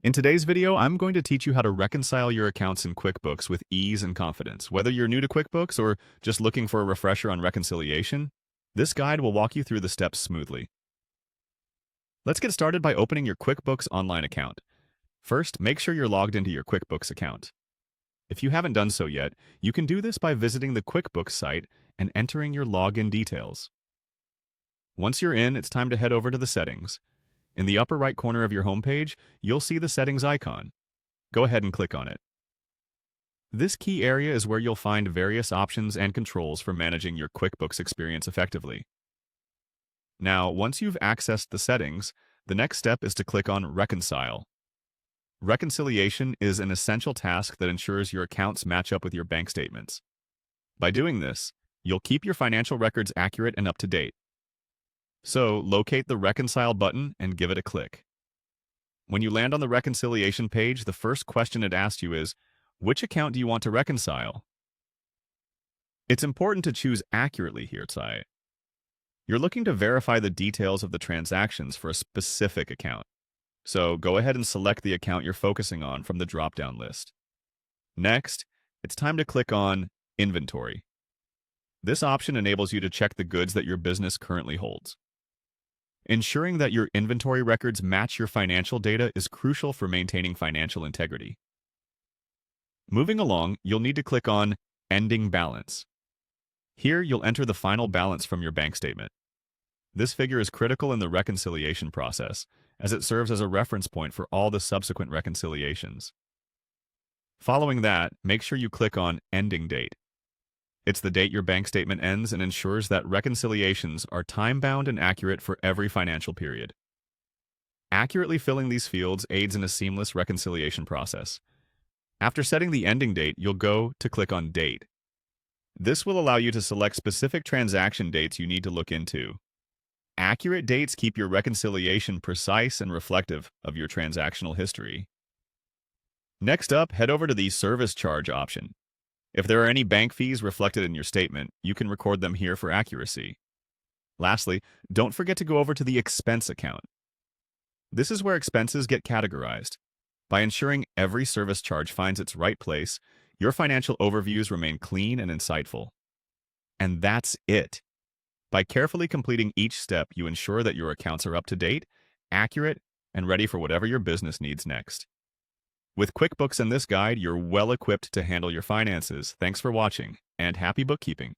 In today's video, I'm going to teach you how to reconcile your accounts in QuickBooks with ease and confidence. Whether you're new to QuickBooks or just looking for a refresher on reconciliation, this guide will walk you through the steps smoothly. Let's get started by opening your QuickBooks online account. First, make sure you're logged into your QuickBooks account. If you haven't done so yet, you can do this by visiting the QuickBooks site and entering your login details. Once you're in, it's time to head over to the settings. In the upper right corner of your homepage, you'll see the settings icon. Go ahead and click on it. This key area is where you'll find various options and controls for managing your QuickBooks experience effectively. Now, once you've accessed the settings, the next step is to click on Reconcile. Reconciliation is an essential task that ensures your accounts match up with your bank statements. By doing this, you'll keep your financial records accurate and up to date. So, locate the Reconcile button and give it a click. When you land on the reconciliation page, the first question it asks you is, which account do you want to reconcile? It's important to choose accurately here, Tsai. You're looking to verify the details of the transactions for a specific account. So, go ahead and select the account you're focusing on from the drop-down list. Next, it's time to click on Inventory. This option enables you to check the goods that your business currently holds. Ensuring that your inventory records match your financial data is crucial for maintaining financial integrity. Moving along, you'll need to click on Ending Balance. Here, you'll enter the final balance from your bank statement. This figure is critical in the reconciliation process, as it serves as a reference point for all the subsequent reconciliations. Following that, make sure you click on Ending Date. It's the date your bank statement ends and ensures that reconciliations are time-bound and accurate for every financial period. Accurately filling these fields aids in a seamless reconciliation process. After setting the ending date, you'll go to click on Date. This will allow you to select specific transaction dates you need to look into. Accurate dates keep your reconciliation precise and reflective of your transactional history. Next up, head over to the Service Charge option. If there are any bank fees reflected in your statement, you can record them here for accuracy. Lastly, don't forget to go over to the Expense account. This is where expenses get categorized. By ensuring every service charge finds its right place, your financial overviews remain clean and insightful. And that's it. By carefully completing each step, you ensure that your accounts are up to date, accurate, and ready for whatever your business needs next. With QuickBooks and this guide, you're well equipped to handle your finances. Thanks for watching, and happy bookkeeping.